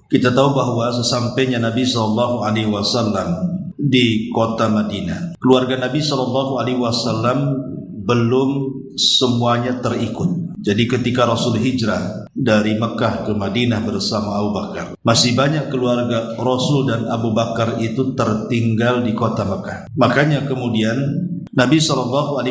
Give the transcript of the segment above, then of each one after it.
Kita tahu bahwa sesampainya Nabi SAW di kota Madinah, keluarga Nabi SAW belum semuanya terikut. Jadi ketika Rasul hijrah dari Mekah ke Madinah bersama Abu Bakar, masih banyak keluarga Rasul dan Abu Bakar itu tertinggal di kota Mekah. Makanya kemudian Nabi SAW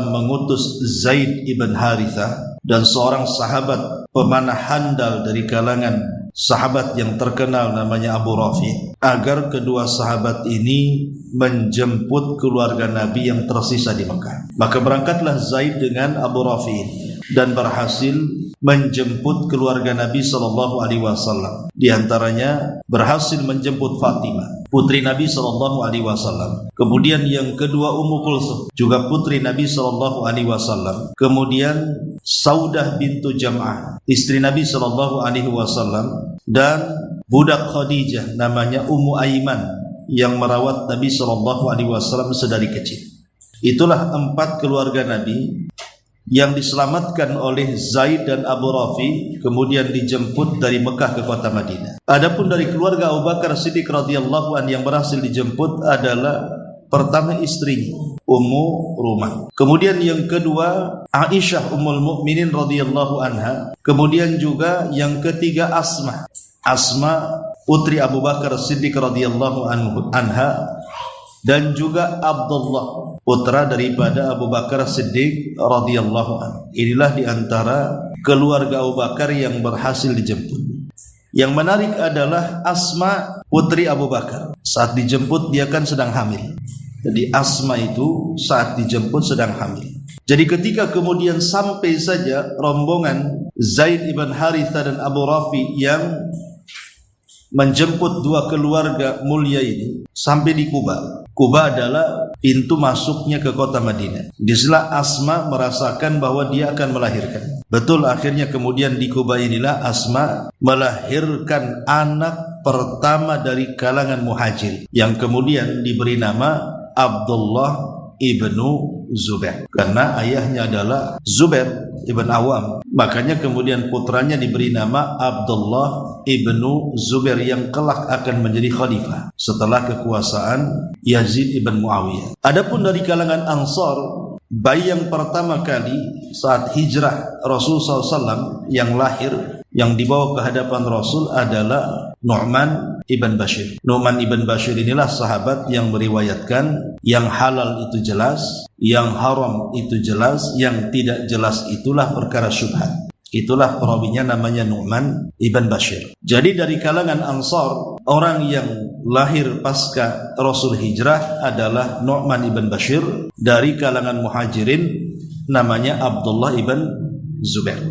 mengutus Zaid ibn Harithah dan seorang sahabat pemanah handal dari kalangan sahabat yang terkenal namanya Abu Rafi, agar kedua sahabat ini menjemput keluarga Nabi yang tersisa di Mekah. Maka berangkatlah Zaid dengan Abu Rafi dan berhasil menjemput keluarga Nabi SAW. Di antaranya berhasil menjemput Fatimah, putri Nabi SAW. Kemudian yang kedua Ummu Kulsum, juga putri Nabi SAW. Kemudian Saudah bintu Jam'ah, istri Nabi SAW, dan budak Khadijah namanya Ummu Aiman yang merawat Nabi SAW sedari kecil. Itulah 4 keluarga Nabi yang diselamatkan oleh Zaid dan Abu Rafi, kemudian dijemput dari Mekah ke kota Madinah. Adapun dari keluarga Abu Bakar Siddiq radhiyallahu anhu yang berhasil dijemput adalah pertama istrinya Ummu Rumah, kemudian yang kedua Aisyah Ummul Mukminin radhiyallahu anha, kemudian juga yang ketiga Asma putri Abu Bakar Siddiq radhiyallahu anha, dan juga Abdullah putra daripada Abu Bakar Siddiq radhiyallahu anhu. Inilah diantara keluarga Abu Bakar yang berhasil dijemput. Yang menarik adalah Asma putri Abu Bakar. Saat dijemput dia kan sedang hamil. Jadi Asma itu saat dijemput sedang hamil. Jadi ketika kemudian sampai saja rombongan Zaid ibn Harithah dan Abu Rafi yang menjemput 2 keluarga mulia ini sampai di Kuba. Kuba adalah pintu masuknya ke kota Madinah. Disinilah Asma merasakan bahwa dia akan melahirkan. Betul, akhirnya kemudian di Kuba inilah Asma melahirkan anak pertama dari kalangan muhajir, yang kemudian diberi nama Abdullah ibnu Zubair, karena ayahnya adalah Zubair ibn Awam. Makanya kemudian putranya diberi nama Abdullah ibnu Zubair yang kelak akan menjadi khalifah setelah kekuasaan Yazid ibn Muawiyah. Adapun dari kalangan Ansar, bayi yang pertama kali saat hijrah Rasul SAW yang lahir, yang dibawa ke hadapan Rasul adalah Nu'man ibn Bashir. Nu'man ibn Bashir inilah sahabat yang meriwayatkan yang halal itu jelas, yang haram itu jelas, yang tidak jelas itulah perkara syubhat. Itulah perawinya namanya Nu'man ibn Bashir. Jadi dari kalangan Ansar, orang yang lahir pasca Rasul hijrah adalah Nu'man ibn Bashir. Dari kalangan Muhajirin namanya Abdullah ibn Zubair,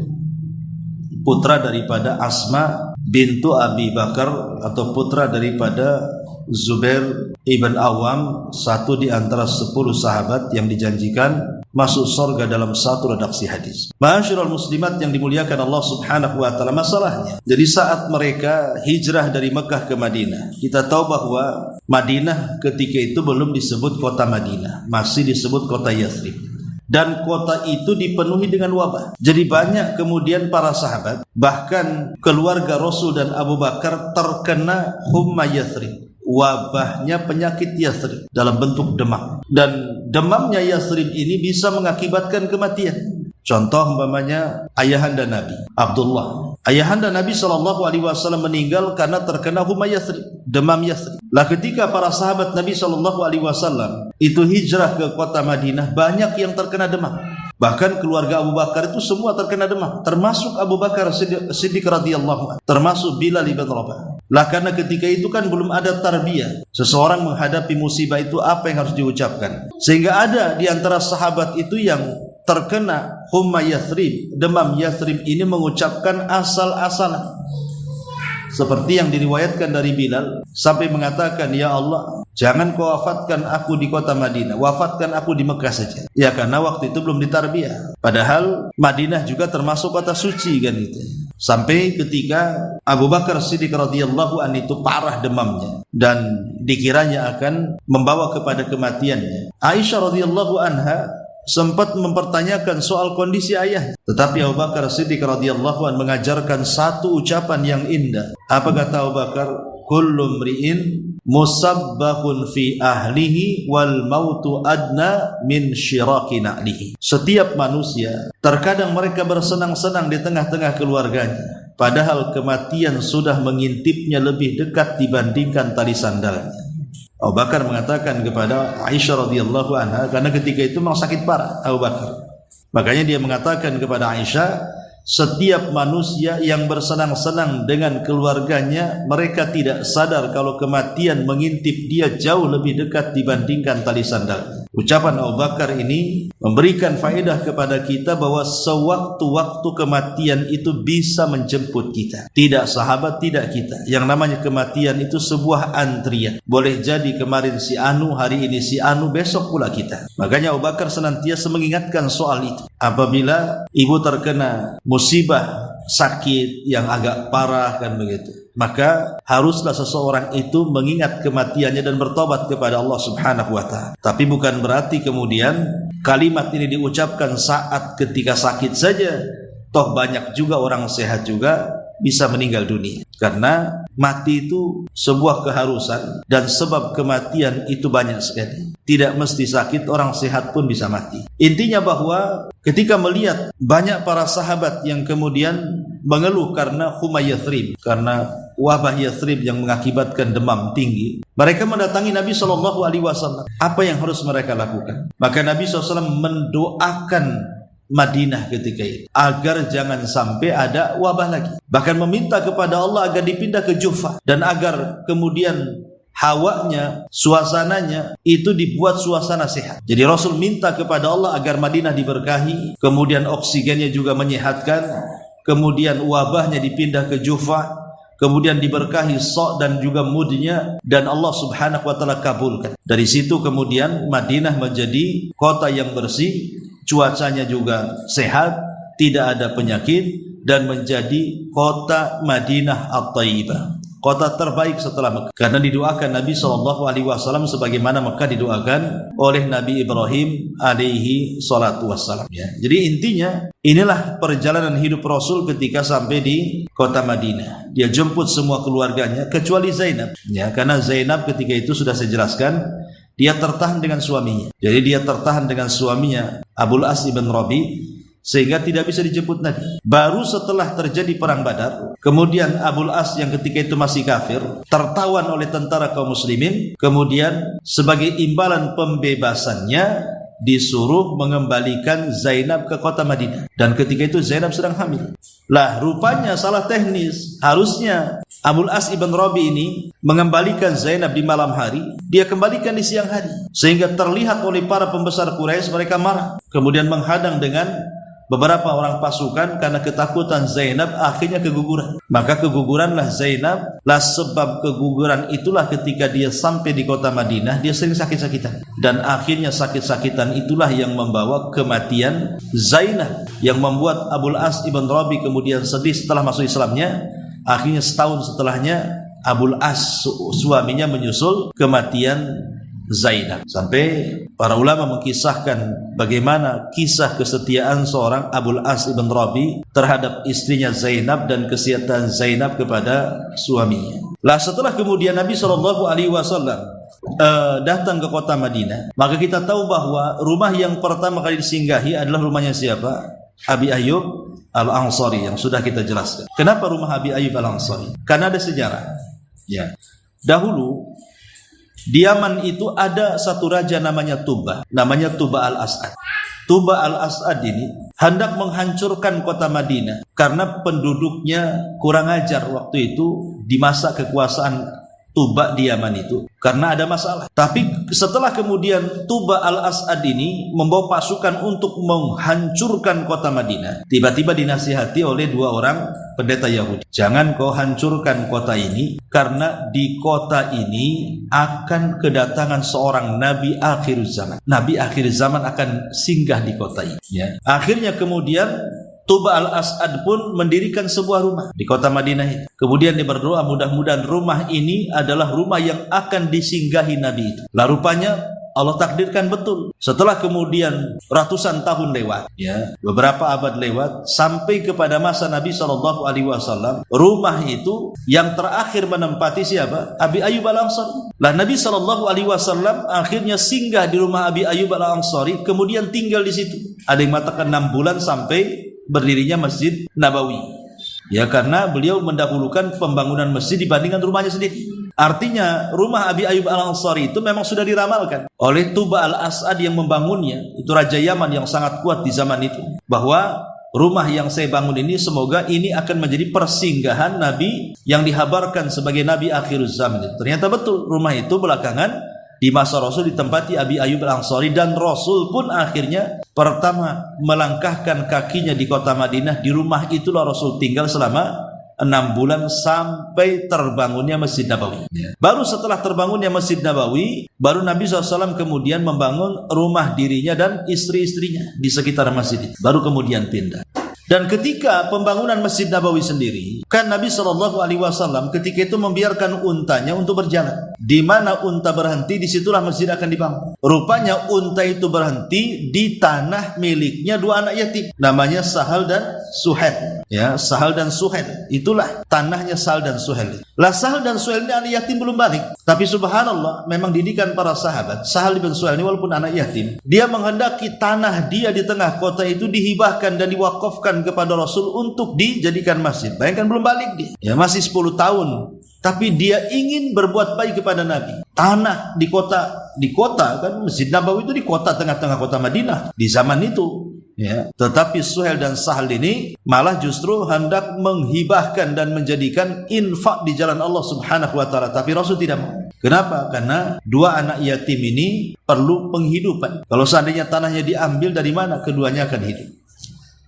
putra daripada Asma bintu Abi Bakar atau putra daripada Zubair ibn Awam, satu di antara 10 sahabat yang dijanjikan masuk surga dalam satu redaksi hadis. Ma'asyiral muslimat yang dimuliakan Allah Subhanahu wa taala, masalahnya jadi saat mereka hijrah dari Mekah ke Madinah, kita tahu bahwa Madinah ketika itu belum disebut kota Madinah, masih disebut kota Yathrib. Dan kota itu dipenuhi dengan wabah. Jadi banyak kemudian para sahabat, bahkan keluarga Rasul dan Abu Bakar terkena humma Yathrib, wabahnya penyakit Yathrib dalam bentuk demam. Dan demamnya Yathrib ini bisa mengakibatkan kematian. Contoh umpamanya ayahanda Nabi Abdullah, ayahanda Nabi SAW meninggal karena terkena humma Yathrib, demam Yathrib. Lah ketika para sahabat Nabi SAW itu hijrah ke kota Madinah, banyak yang terkena demam. Bahkan keluarga Abu Bakar itu semua terkena demam, termasuk Abu Bakar Siddiq radhiyallahu anhu, termasuk Bilal ibn Rabah. Lah karena ketika itu kan belum ada tarbiyah, seseorang menghadapi musibah itu apa yang harus diucapkan, sehingga ada di antara sahabat itu yang terkena humma Yathrib, demam Yathrib ini mengucapkan asal-asalan, seperti yang diriwayatkan dari Bilal sampai mengatakan, ya Allah, jangan kau wafatkan aku di kota Madinah, wafatkan aku di Mekah saja. Ya karena waktu itu belum ditarbiyah, padahal Madinah juga termasuk kota suci kan itu. Sampai ketika Abu Bakar Siddiq radhiyallahu anhu itu parah demamnya dan dikiranya akan membawa kepada kematiannya, Aisyah radhiyallahu anha sempat mempertanyakan soal kondisi ayahnya. Tetapi Abu Bakar Siddiq radhiyallahu anhu mengajarkan satu ucapan yang indah. Apa kata Abu Bakar? Kullu mri'in musabbahun fi ahlihi wal mautu adna min syiraki na'lihi. Setiap manusia terkadang mereka bersenang-senang di tengah-tengah keluarganya, padahal kematian sudah mengintipnya lebih dekat dibandingkan tali sandalnya. Abu Bakar mengatakan kepada Aisyah radhiyallahu anha, karena ketika itu memang sakit parah Abu Bakar. Makanya dia mengatakan kepada Aisyah, setiap manusia yang bersenang-senang dengan keluarganya, mereka tidak sadar kalau kematian mengintip dia jauh lebih dekat dibandingkan tali sandal. Ucapan Abu Bakar ini memberikan faedah kepada kita bahwa sewaktu-waktu kematian itu bisa menjemput kita. Tidak sahabat, tidak kita. Yang namanya kematian itu sebuah antrian. Boleh jadi kemarin si Anu, hari ini si Anu, besok pula kita. Makanya Abu Bakar senantiasa mengingatkan soal itu. Apabila ibu terkena musibah sakit yang agak parah kan begitu, maka haruslah seseorang itu mengingat kematiannya dan bertobat kepada Allah Subhanahu wa ta'ala. Tapi bukan berarti kemudian kalimat ini diucapkan saat ketika sakit saja. Toh banyak juga orang sehat juga bisa meninggal dunia. Karena mati itu sebuah keharusan, dan sebab kematian itu banyak sekali. Tidak mesti sakit, orang sehat pun bisa mati. Intinya bahwa ketika melihat banyak para sahabat yang kemudian mengeluh karena huma Yathrib, karena wabah Yathrib yang mengakibatkan demam tinggi, mereka mendatangi Nabi SAW. Apa yang harus mereka lakukan? Maka Nabi SAW mendoakan Madinah ketika itu agar jangan sampai ada wabah lagi. Bahkan meminta kepada Allah agar dipindah ke Jufa, dan agar kemudian hawanya, suasananya itu dibuat suasana sehat. Jadi Rasul minta kepada Allah agar Madinah diberkahi, kemudian oksigennya juga menyehatkan, kemudian wabahnya dipindah ke Jufa, kemudian diberkahi sok dan juga moodnya, dan Allah Subhanahu wa ta'ala kabulkan. Dari situ kemudian Madinah menjadi kota yang bersih, cuacanya juga sehat, tidak ada penyakit, dan menjadi kota Madinah At-Thayyibah, kota terbaik setelah Mekah. Karena didoakan Nabi SAW sebagaimana Mekah didoakan oleh Nabi Ibrahim alaihi salatu wassalam. Ya. Jadi intinya inilah perjalanan hidup Rasul ketika sampai di kota Madinah. Dia jemput semua keluarganya kecuali Zainab. Ya, karena Zainab ketika itu sudah saya jelaskan, dia tertahan dengan suaminya. Jadi dia tertahan dengan suaminya Abul As ibn Rabi, sehingga tidak bisa dijemput Nabi. Baru setelah terjadi perang Badar, kemudian Abul As yang ketika itu masih kafir tertawan oleh tentara kaum muslimin, kemudian sebagai imbalan pembebasannya disuruh mengembalikan Zainab ke kota Madinah. Dan ketika itu Zainab sedang hamil. Lah rupanya salah teknis. Harusnya Abul As ibn Rabi ini mengembalikan Zainab di malam hari, dia kembalikan di siang hari, sehingga terlihat oleh para pembesar Quraisy. Mereka marah, kemudian menghadang dengan beberapa orang pasukan karena ketakutan Zainab akhirnya keguguran. Maka keguguranlah Zainab. Lah sebab keguguran itulah ketika dia sampai di kota Madinah dia sering sakit-sakitan, dan akhirnya sakit-sakitan itulah yang membawa kematian Zainab, yang membuat Abul As ibn Rabi kemudian sedih setelah masuk Islamnya. Akhirnya setahun setelahnya Abul As suaminya menyusul kematian Zainab. Sampai para ulama mengkisahkan bagaimana kisah kesetiaan seorang Abul As ibn Rabi terhadap istrinya Zainab dan kesetiaan Zainab kepada suaminya. Lah setelah kemudian Nabi SAW datang ke kota Madinah, maka kita tahu bahwa rumah yang pertama kali disinggahi adalah rumahnya siapa? Abi Ayyub Al-Ansari, yang sudah kita jelaskan. Kenapa rumah Abi Ayyub Al-Ansari? Karena ada sejarah. Ya. Dahulu di Yaman itu ada satu raja namanya Tuba al-As'ad. Tuba al-As'ad ini hendak menghancurkan kota Madinah karena penduduknya kurang ajar waktu itu di masa kekuasaan Tuba di Yaman itu, karena ada masalah. Tapi setelah kemudian Tuba al-As'ad ini membawa pasukan untuk menghancurkan kota Madinah, tiba-tiba dinasihati oleh dua orang pendeta Yahudi, jangan kau hancurkan kota ini, karena di kota ini akan kedatangan seorang nabi akhir zaman. Nabi akhir zaman akan singgah di kota ini. Ya. Akhirnya kemudian Tuba al-As'ad pun mendirikan sebuah rumah di kota Madinah ini. Kemudian dia berdoa mudah-mudahan rumah ini adalah rumah yang akan disinggahi Nabi itu. Lah rupanya Allah takdirkan betul. Setelah kemudian ratusan tahun lewat, ya, beberapa abad lewat, sampai kepada masa Nabi SAW, rumah itu yang terakhir menempati siapa? Abi Ayyub Al-Ansari. Lah Nabi SAW akhirnya singgah di rumah Abi Ayyub Al-Ansari, kemudian tinggal di situ. Ada yang mengatakan 6 bulan sampai berdirinya Masjid Nabawi. Ya, karena beliau mendahulukan pembangunan masjid dibandingkan rumahnya sendiri. Artinya rumah Abi Ayyub Al-Ansari itu memang sudah diramalkan oleh Tuba Al-As'ad yang membangunnya. Itu Raja Yaman yang sangat kuat di zaman itu, bahwa rumah yang saya bangun ini semoga ini akan menjadi persinggahan Nabi yang dihabarkan sebagai Nabi akhiruz zaman. Ternyata betul, rumah itu belakangan di masa Rasul ditempati Abi Ayyub Al-Ansari, dan Rasul pun akhirnya pertama melangkahkan kakinya di kota Madinah. Di rumah itulah Rasul tinggal selama 6 bulan sampai terbangunnya Masjid Nabawi. Baru setelah terbangunnya Masjid Nabawi, baru Nabi SAW kemudian membangun rumah dirinya dan istri-istrinya di sekitar masjid itu. Baru kemudian pindah. Dan ketika pembangunan Masjid Nabawi sendiri, kan Nabi SAW ketika itu membiarkan untanya untuk berjalan. Di mana unta berhenti, disitulah masjid akan dibangun. Rupanya unta itu berhenti di tanah miliknya 2 anak yatim, namanya Sahal dan Suhail. Ya, Sahal dan Suhail. Itulah tanahnya Sahal dan Suhail. Lah Sahal dan Suhail ini anak yatim belum balik. Tapi subhanallah, memang didikan para sahabat. Sahal bin Suhail ini walaupun anak yatim, dia menghendaki tanah dia di tengah kota itu dihibahkan dan diwakafkan kepada Rasul untuk dijadikan masjid. Bayangkan belum balik dia. Ya, masih 10 tahun. Tapi dia ingin berbuat baik kepada Nabi. Tanah di kota kan Masjid Nabawi itu di kota, tengah-tengah kota Madinah di zaman itu. Ya, tetapi Suhail dan Sahal ini malah justru hendak menghibahkan dan menjadikan infak di jalan Allah Subhanahu wa taala, tapi Rasul tidak mau. Kenapa? Karena 2 anak yatim ini perlu penghidupan. Kalau seandainya tanahnya diambil, dari mana keduanya akan hidup?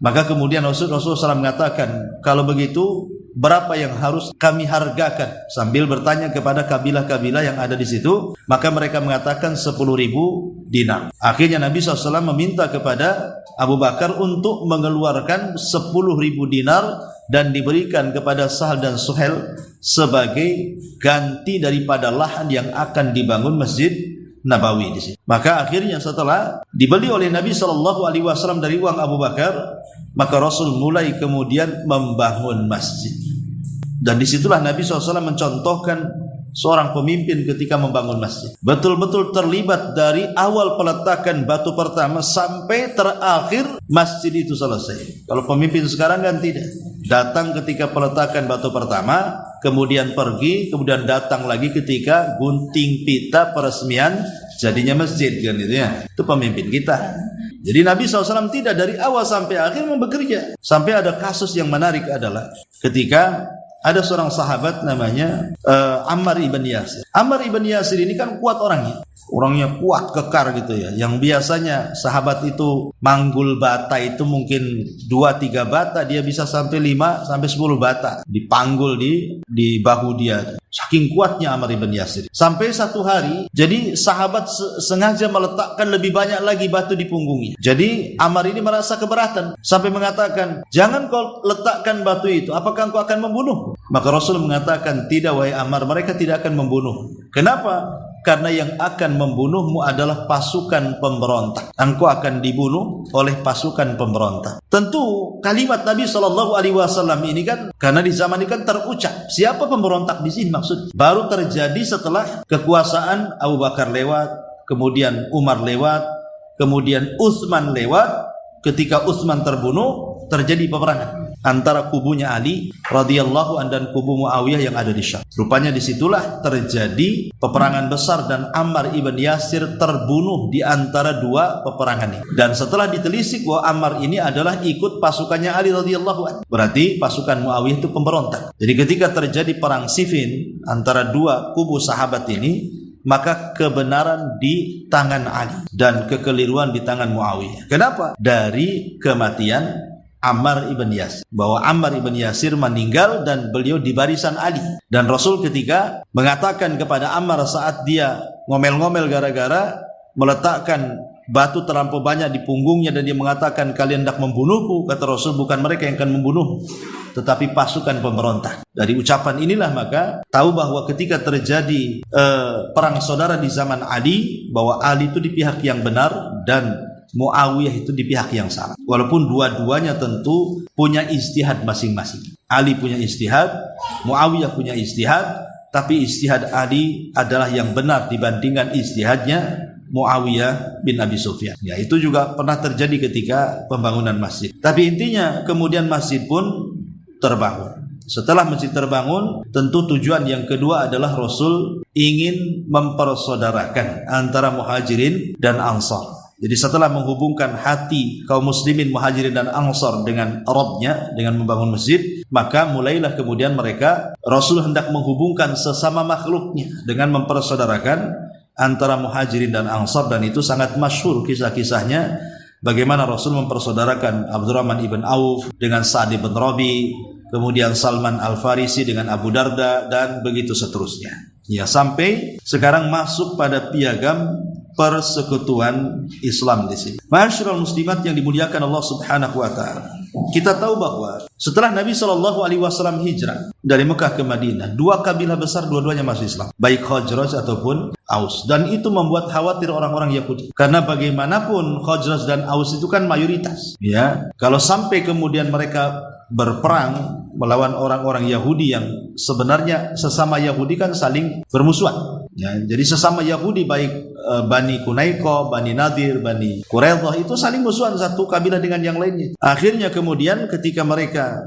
Maka kemudian Rasulullah SAW mengatakan, kalau begitu berapa yang harus kami hargakan? Sambil bertanya kepada kabilah-kabilah yang ada di situ, maka mereka mengatakan 10.000 dinar. Akhirnya Nabi SAW meminta kepada Abu Bakar untuk mengeluarkan 10.000 dinar dan diberikan kepada Sahal dan Suhail sebagai ganti daripada lahan yang akan dibangun Masjid Nabawi di sini. Maka akhirnya setelah dibeli oleh Nabi SAW dari uang Abu Bakar, maka Rasul mulai kemudian membangun masjid. Dan disitulah Nabi SAW mencontohkan seorang pemimpin ketika membangun masjid. Betul-betul terlibat dari awal peletakan batu pertama sampai terakhir masjid itu selesai. Kalau pemimpin sekarang kan tidak. Datang ketika peletakan batu pertama, kemudian pergi, kemudian datang lagi ketika gunting pita peresmian jadinya masjid, kan itu ya. Itu pemimpin kita. Jadi Nabi SAW tidak dari awal sampai akhir bekerja. Sampai ada kasus yang menarik adalah ketika ada seorang sahabat namanya Ammar ibn Yasir. Ammar ibn Yasir ini kan kuat orangnya. Orangnya kuat, kekar gitu ya. Yang biasanya sahabat itu manggul bata itu mungkin 2-3 bata, dia bisa sampai 5-10 bata dipanggul di bahu dia. Saking kuatnya Ammar ibn Yasir. Sampai satu hari, jadi sahabat sengaja meletakkan lebih banyak lagi batu di punggungnya. Jadi Ammar ini merasa keberatan sampai mengatakan, "Jangan kau letakkan batu itu, apakah engkau akan membunuh?" Maka Rasul mengatakan, "Tidak wahai Ammar, mereka tidak akan membunuh." Kenapa? Karena yang akan membunuhmu adalah pasukan pemberontak. Engkau akan dibunuh oleh pasukan pemberontak. Tentu kalimat Nabi SAW ini kan, karena di zaman ini kan terucap. Siapa pemberontak di sini maksud? Baru terjadi setelah kekuasaan Abu Bakar lewat, kemudian Umar lewat, kemudian Utsman lewat. Ketika Utsman terbunuh, terjadi peperangan antara kubunya Ali radhiyallahu anhu dan kubu Muawiyah yang ada di Syam. Rupanya disitulah terjadi peperangan besar dan Ammar ibn Yasir terbunuh di antara 2 peperangan ini. Dan setelah ditelisik bahwa Ammar ini adalah ikut pasukannya Ali radhiyallahu anhu, berarti pasukan Muawiyah itu pemberontak. Jadi ketika terjadi perang Siffin antara 2 kubu sahabat ini, maka kebenaran di tangan Ali dan kekeliruan di tangan Muawiyah. Kenapa? Dari kematian Ammar ibn Yasir, bahwa Ammar ibn Yasir meninggal dan beliau di barisan Ali. Dan Rasul ketika mengatakan kepada Ammar saat dia ngomel-ngomel gara-gara meletakkan batu terlampau banyak di punggungnya dan dia mengatakan kalian hendak membunuhku. Kata Rasul, bukan mereka yang akan membunuh, tetapi pasukan pemberontak. Dari ucapan inilah maka tahu bahwa ketika terjadi perang saudara di zaman Ali, bahwa Ali itu di pihak yang benar dan Muawiyah itu di pihak yang salah. Walaupun dua-duanya tentu punya ijtihad masing-masing. Ali punya ijtihad, Muawiyah punya ijtihad, tapi ijtihad Ali adalah yang benar dibandingkan ijtihadnya Muawiyah bin Abi Sufyan. Ya, itu juga pernah terjadi ketika pembangunan masjid. Tapi intinya kemudian masjid pun terbangun. Setelah masjid terbangun, tentu tujuan yang kedua adalah Rasul ingin mempersaudarakan antara Muhajirin dan Ansar. Jadi setelah menghubungkan hati kaum muslimin Muhajirin dan Ansar dengan Rabbnya, dengan membangun masjid, maka mulailah kemudian mereka, Rasul hendak menghubungkan sesama makhluknya dengan mempersaudarakan antara Muhajirin dan Ansar. Dan itu sangat masyhur kisah-kisahnya, bagaimana Rasul mempersaudarakan Abdurrahman ibn Auf dengan Sa'd ibn Rabi, kemudian Salman Al-Farisi dengan Abu Darda, dan begitu seterusnya. Ya, sampai sekarang masuk pada piagam persekutuan Islam di sini. Ma'asyiral muslimat yang dimuliakan Allah Subhanahu wa taala. Kita tahu bahwa setelah Nabi SAW hijrah dari Mekah ke Madinah, dua kabilah besar dua-duanya masuk Islam, baik Khazraj ataupun Aus. Dan itu membuat khawatir orang-orang Yahudi. Karena bagaimanapun Khazraj dan Aus itu kan mayoritas. Ya, kalau sampai kemudian mereka berperang melawan orang-orang Yahudi yang sebenarnya sesama Yahudi kan saling bermusuhan. Ya, jadi sesama Yahudi baik Bani Kunaiko, Bani Nadir, Bani Quraidah itu saling musuhan satu kabilah dengan yang lainnya. Akhirnya kemudian ketika mereka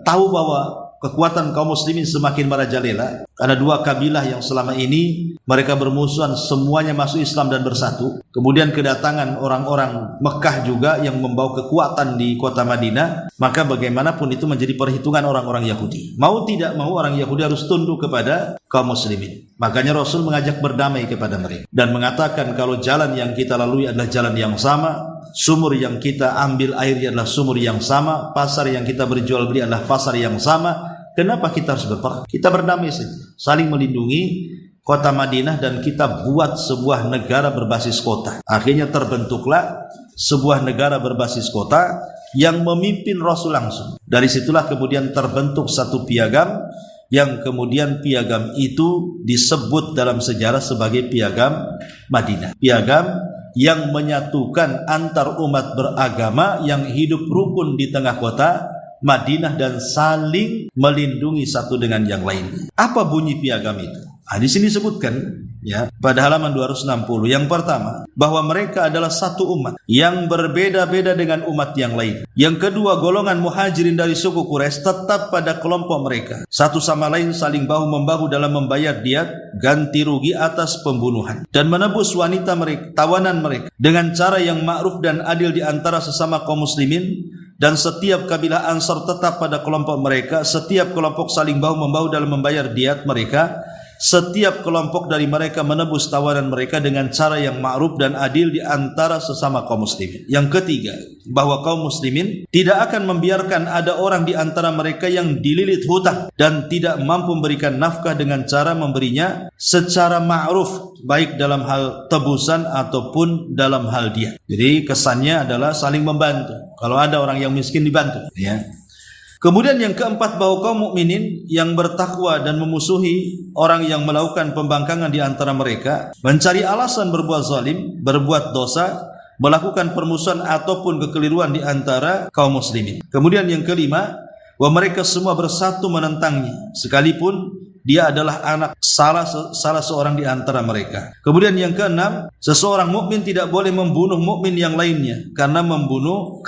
tahu bahwa kekuatan kaum muslimin semakin merajalela karena dua kabilah yang selama ini mereka bermusuhan semuanya masuk Islam dan bersatu. Kemudian kedatangan orang-orang Mekah juga yang membawa kekuatan di kota Madinah, maka bagaimanapun itu menjadi perhitungan orang-orang Yahudi. Mau tidak mau orang Yahudi harus tunduk kepada kaum muslimin. Makanya Rasul mengajak berdamai kepada mereka dan mengatakan kalau jalan yang kita lalui adalah jalan yang sama, sumur yang kita ambil airnya adalah sumur yang sama, pasar yang kita berjual beli adalah pasar yang sama. Kenapa kita harus berperang? Kita berdamai saja, saling melindungi kota Madinah dan kita buat sebuah negara berbasis kota. Akhirnya terbentuklah sebuah negara berbasis kota yang memimpin Rasul langsung. Dari situlah kemudian terbentuk satu piagam yang kemudian piagam itu disebut dalam sejarah sebagai piagam Madinah. Piagam yang menyatukan antar umat beragama yang hidup rukun di tengah kota Madinah dan saling melindungi satu dengan yang lainnya. Apa bunyi piagam itu? Di sini disebutkan ya pada halaman 260. Yang pertama, bahwa mereka adalah satu umat yang berbeda-beda dengan umat yang lain. Yang kedua, golongan Muhajirin dari suku Quraisy tetap pada kelompok mereka. Satu sama lain saling bahu-membahu dalam membayar diat ganti rugi atas pembunuhan dan menebus wanita mereka, tawanan mereka dengan cara yang ma'ruf dan adil di antara sesama kaum muslimin. Dan setiap kabilah Ansar tetap pada kelompok mereka. Setiap kelompok saling bahu-membahu dalam membayar diat mereka. Setiap kelompok dari mereka menebus tawanan mereka dengan cara yang ma'ruf dan adil di antara sesama kaum muslimin. Yang ketiga, bahwa kaum muslimin tidak akan membiarkan ada orang di antara mereka yang dililit hutang dan tidak mampu memberikan nafkah dengan cara memberinya secara ma'ruf, baik dalam hal tebusan ataupun dalam hal diat. Jadi kesannya adalah saling membantu. Kalau ada orang yang miskin dibantu, ya. Kemudian yang keempat, bahwa kaum mukminin yang bertakwa dan memusuhi orang yang melakukan pembangkangan di antara mereka, mencari alasan berbuat zalim, berbuat dosa, melakukan permusuhan ataupun kekeliruan di antara kaum muslimin. Kemudian yang kelima, bahwa mereka semua bersatu menentangnya, sekalipun dia adalah anak salah seorang di antara mereka. Kemudian yang keenam, seseorang mukmin tidak boleh membunuh mukmin yang lainnya karena membunuh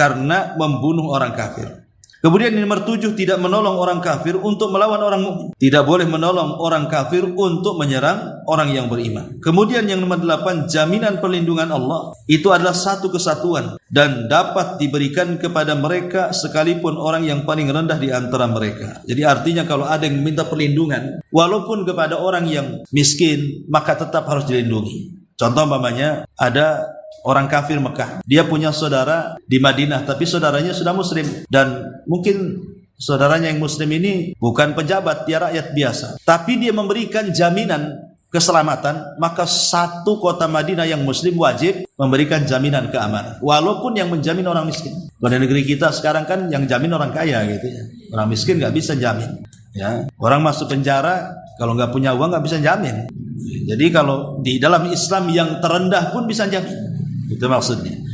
orang kafir. Kemudian yang nomor 7, tidak menolong orang kafir untuk melawan orang mukmin. Tidak boleh menolong orang kafir untuk menyerang orang yang beriman. Kemudian yang nomor 8, jaminan perlindungan Allah itu adalah satu kesatuan dan dapat diberikan kepada mereka sekalipun orang yang paling rendah di antara mereka. Jadi artinya kalau ada yang meminta perlindungan walaupun kepada orang yang miskin, maka tetap harus dilindungi. Contoh umpamanya ada orang kafir Mekah, dia punya saudara di Madinah, tapi saudaranya sudah muslim dan mungkin saudaranya yang muslim ini bukan pejabat, dia rakyat biasa, tapi dia memberikan jaminan keselamatan, maka satu kota Madinah yang muslim wajib memberikan jaminan keamanan, walaupun yang menjamin orang miskin. Pada negeri kita sekarang kan yang jamin orang kaya gitu ya, orang miskin nggak bisa jamin ya. Orang masuk penjara kalau nggak punya uang nggak bisa jamin. Jadi kalau di dalam Islam yang terendah pun bisa jamin, itu maksudnya.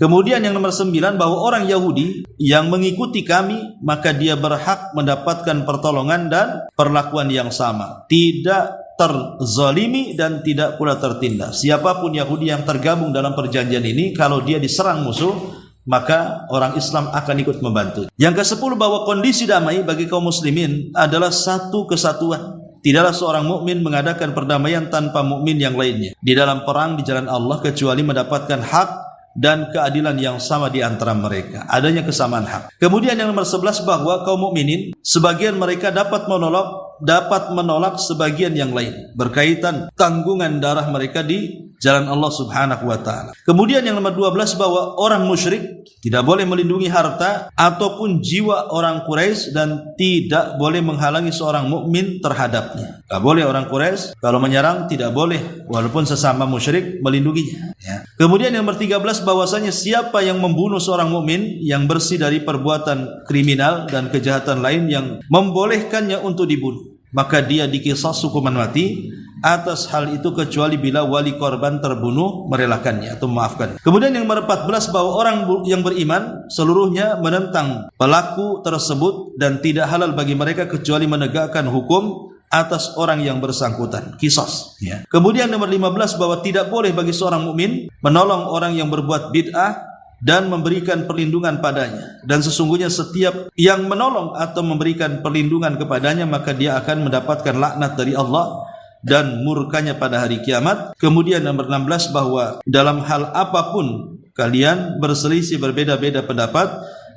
Kemudian yang nomor 9, bahwa orang Yahudi yang mengikuti kami maka dia berhak mendapatkan pertolongan dan perlakuan yang sama, tidak terzalimi dan tidak pula tertindas. Siapapun Yahudi yang tergabung dalam perjanjian ini, kalau dia diserang musuh, maka orang Islam akan ikut membantu. Yang ke-10, bahwa kondisi damai bagi kaum muslimin adalah satu kesatuan. Tidaklah seorang mukmin mengadakan perdamaian tanpa mukmin yang lainnya di dalam perang di jalan Allah, kecuali mendapatkan hak dan keadilan yang sama di antara mereka, adanya kesamaan hak. Kemudian yang nomor 11, bahwa kaum mukminin sebagian mereka dapat menolak sebagian yang lain berkaitan tanggungan darah mereka di jalan Allah Subhanahu wa taala. Kemudian yang nomor 12, bahwa orang musyrik tidak boleh melindungi harta ataupun jiwa orang Quraisy dan tidak boleh menghalangi seorang mukmin terhadapnya. Tidak boleh orang Quraisy kalau menyerang, tidak boleh walaupun sesama musyrik melindunginya ya. Kemudian yang nomor 13, bahwasanya siapa yang membunuh seorang mukmin yang bersih dari perbuatan kriminal dan kejahatan lain yang membolehkannya untuk dibunuh, maka dia dikisas hukuman mati atas hal itu, kecuali bila wali korban terbunuh merelakannya atau memaafkan. Kemudian yang nomor 14, bahwa orang yang beriman seluruhnya menentang pelaku tersebut dan tidak halal bagi mereka kecuali menegakkan hukum atas orang yang bersangkutan, qisas ya. Kemudian nomor 15, bahwa tidak boleh bagi seorang mukmin menolong orang yang berbuat bid'ah dan memberikan perlindungan padanya, dan sesungguhnya setiap yang menolong atau memberikan perlindungan kepadanya maka dia akan mendapatkan laknat dari Allah dan murkanya pada hari kiamat. Kemudian nomor 16, bahwa dalam hal apapun kalian berselisih berbeda-beda pendapat,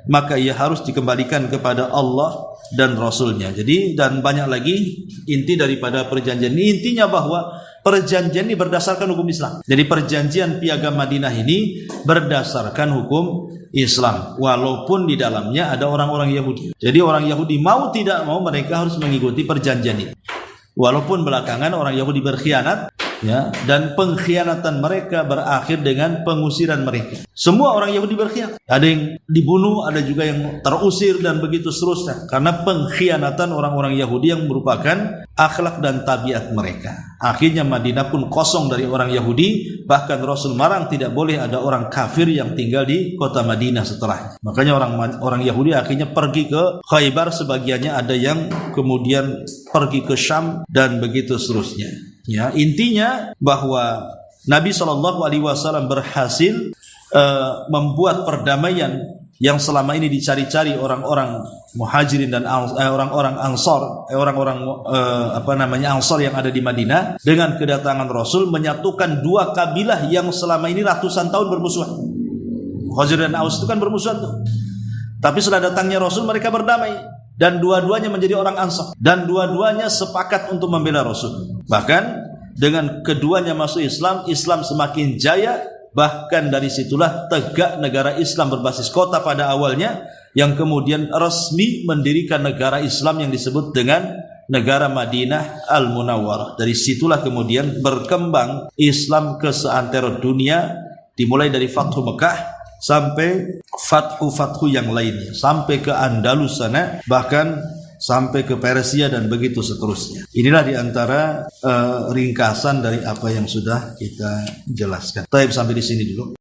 maka ia harus dikembalikan kepada Allah dan Rasulnya. Jadi dan banyak lagi inti daripada perjanjian ini. Intinya bahwa perjanjian ini berdasarkan hukum Islam. Jadi perjanjian Piagam Madinah ini berdasarkan hukum Islam, walaupun di dalamnya ada orang-orang Yahudi. Jadi orang Yahudi mau tidak mau mereka harus mengikuti perjanjian ini. Walaupun belakangan orang Yahudi berkhianat ya, dan pengkhianatan mereka berakhir dengan pengusiran mereka. Semua orang Yahudi berkhianat. Ada yang dibunuh, ada juga yang terusir dan begitu seterusnya, karena pengkhianatan orang-orang Yahudi yang merupakan akhlak dan tabiat mereka. Akhirnya Madinah pun kosong dari orang Yahudi, bahkan Rasul marang tidak boleh ada orang kafir yang tinggal di kota Madinah setelahnya. Makanya orang Yahudi akhirnya pergi ke Khaybar, sebagiannya ada yang kemudian pergi ke Syam dan begitu seterusnya. Ya, intinya bahwa Nabi SAW berhasil membuat perdamaian yang selama ini dicari-cari orang-orang Muhajirin dan orang-orang Ansor, Ansor yang ada di Madinah. Dengan kedatangan Rasul menyatukan dua kabilah yang selama ini ratusan tahun bermusuhan. Muhajirin dan Aus itu kan bermusuhan tuh. Tapi setelah datangnya Rasul mereka berdamai, dan dua-duanya menjadi orang Ansor, dan dua-duanya sepakat untuk membela Rasul. Bahkan dengan keduanya masuk Islam, Islam semakin jaya. Bahkan dari situlah tegak negara Islam berbasis kota pada awalnya, yang kemudian resmi mendirikan negara Islam yang disebut dengan negara Madinah Al-Munawwarah. Dari situlah kemudian berkembang Islam ke seantero dunia, dimulai dari Fathu Mekah sampai fathu-fathu yang lainnya, sampai ke Andalus sana, bahkan sampai ke Persia dan begitu seterusnya. Inilah diantara ringkasan dari apa yang sudah kita jelaskan. Baik, sampai di sini dulu.